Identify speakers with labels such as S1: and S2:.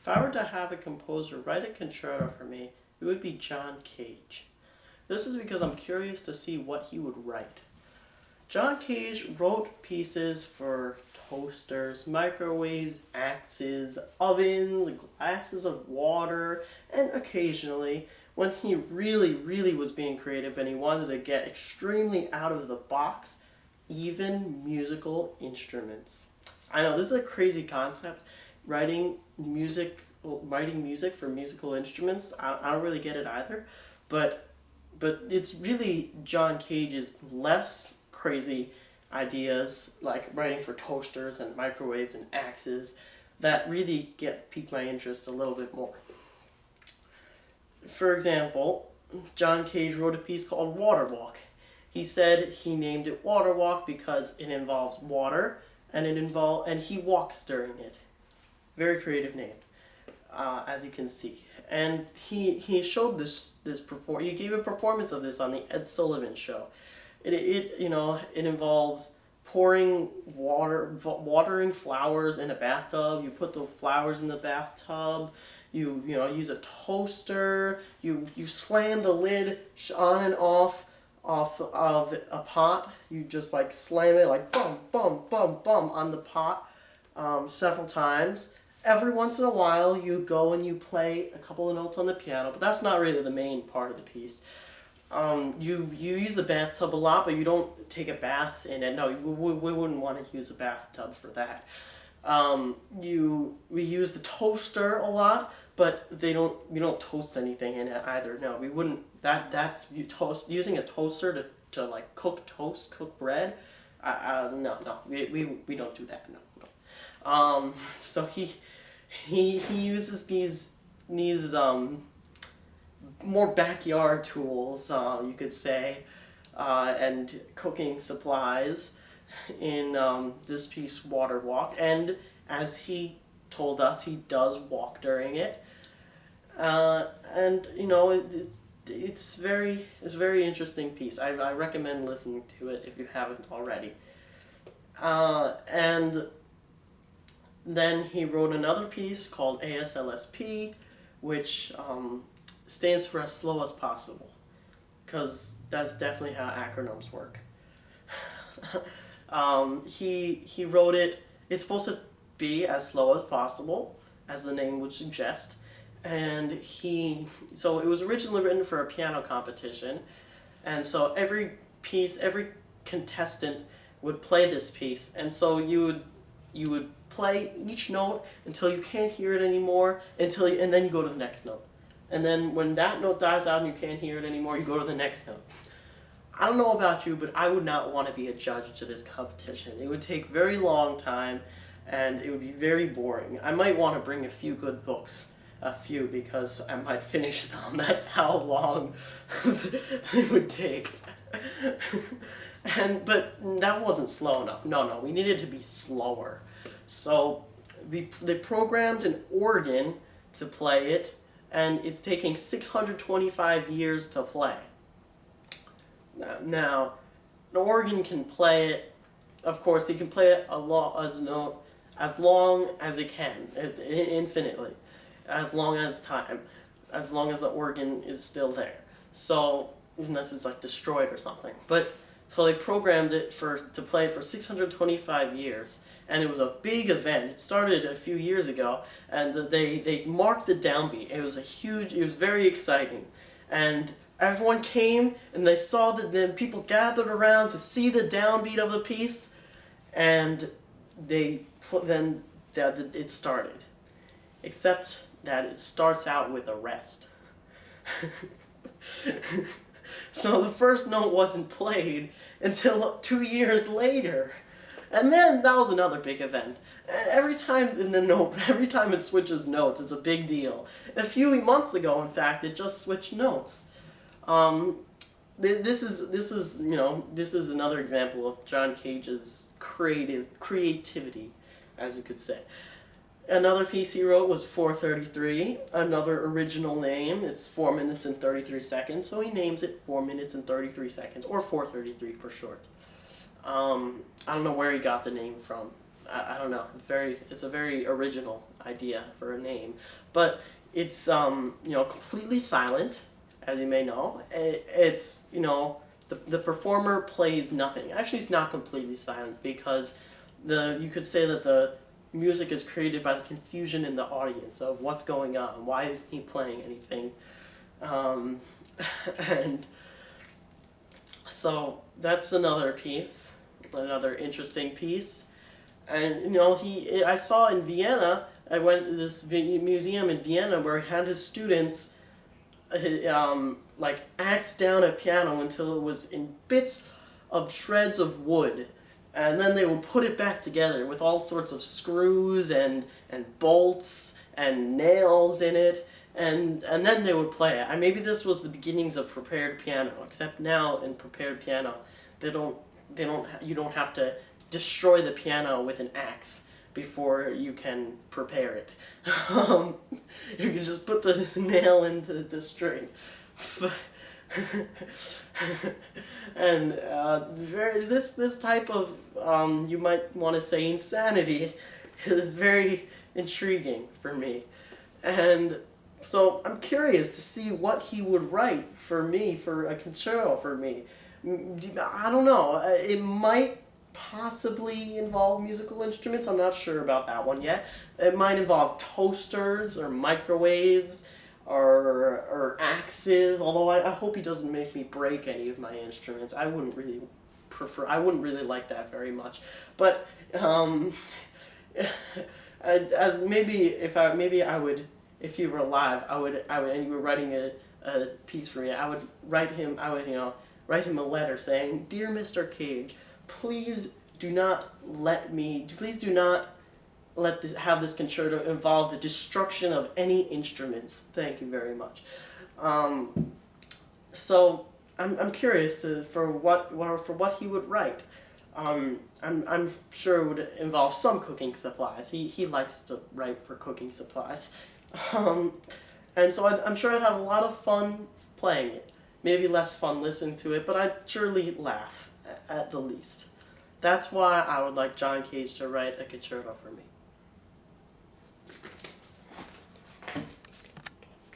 S1: If I were to have a composer write a concerto for me, it would be John Cage. This is because I'm curious to see what he would write. John Cage wrote pieces for toasters, microwaves, axes, ovens, glasses of water, and occasionally, when he really was being creative and he wanted to get extremely out of the box, even musical instruments. I know this is a crazy concept, writing music for musical instruments. I don't really get it either, but it's really John Cage's less crazy ideas like writing for toasters and microwaves and axes that really pique my interest a little bit more. For example, John Cage wrote a piece called Water Walk. He said he named it Water Walk because it involves water and he walks during it. Very creative name, as you can see. And he showed he gave a performance of this on the Ed Sullivan Show. It involves pouring water, watering flowers in a bathtub. You put the flowers in the bathtub. You use a toaster. You slam the lid on and off of a pot. You just like slam it like bum bum bum bum on the pot several times. Every once in a while, you go and you play a couple of notes on the piano, but that's not really the main part of the piece. You use the bathtub a lot, but you don't take a bath in it. No, we wouldn't want to use a bathtub for that. We use the toaster a lot, but you don't toast anything in it either. No, we wouldn't. Using a toaster to like cook bread. No, we don't do that. No. So he uses these more backyard tools, you could say, and cooking supplies in this piece, Water Walk. And as he told us, he does walk during it. And it's very interesting piece. I recommend listening to it if you haven't already. And then he wrote another piece called ASLSP, which stands for as slow as possible, because that's definitely how acronyms work. He wrote it. It's supposed to be as slow as possible, as the name would suggest, and so it was originally written for a piano competition, and so every contestant would play this piece, and so you would play each note until you can't hear it anymore, and then you go to the next note. And then when that note dies out and you can't hear it anymore, you go to the next note. I don't know about you, but I would not want to be a judge to this competition. It would take very long time, and it would be very boring. I might want to bring a few good books, because I might finish them. That's how long it would take. But that wasn't slow enough. No, we needed to be slower. So they programmed an organ to play it, and it's taking 625 years to play. Now, an organ can play it. Of course, they can play it as long as it can, infinitely, as long as the organ is still there. So unless it's like destroyed or something, so they programmed it to play for 625 years, and it was a big event. It started a few years ago, and they marked the downbeat. It was very exciting, and everyone came and they saw then people gathered around to see the downbeat of the piece, and it started. Except that it starts out with a rest. So the first note wasn't played until 2 years later. And then that was another big event. And every time it switches notes, it's a big deal. A few months ago, in fact, it just switched notes. This is another example of John Cage's creativity, as you could say. Another piece he wrote was 4:33, another original name. It's 4 minutes and 33 seconds, so he names it 4 minutes and 33 seconds, or 4:33 for short. I don't know where he got the name from. I don't know, it's a very original idea for a name, but it's completely silent, as you may know. It's the performer plays nothing. Actually, it's not completely silent because you could say that the music is created by the confusion in the audience of what's going on. Why isn't he playing anything? Um, and so that's another piece, another interesting piece. And I saw in Vienna. I went to this museum in Vienna where he had his students like axe down a piano until it was in bits of shreds of wood, and then they would put it back together with all sorts of screws and bolts and nails in it, and then they would play it. And maybe this was the beginnings of prepared piano, except now in prepared piano, you don't have to destroy the piano with an axe before you can prepare it. You can just put the nail into the string. And this type of you might want to say insanity is very intriguing for me, and so I'm curious to see what he would write for me for a concerto for me. I don't know. It might possibly involve musical instruments. I'm not sure about that one yet. It might involve toasters or microwaves or axes, although I hope he doesn't make me break any of my instruments. I wouldn't really like that very much. But as maybe I would, if you were alive, I would and you were writing a piece for me, I would write him a letter saying, "Dear Mr. Cage, please do not have this concerto involve the destruction of any instruments. Thank you very much." So I'm curious for what he would write. I'm sure it would involve some cooking supplies. He likes to write for cooking supplies, and so I'm sure I'd have a lot of fun playing it. Maybe less fun listening to it, but I'd surely laugh at the least. That's why I would like John Cage to write a concerto for me.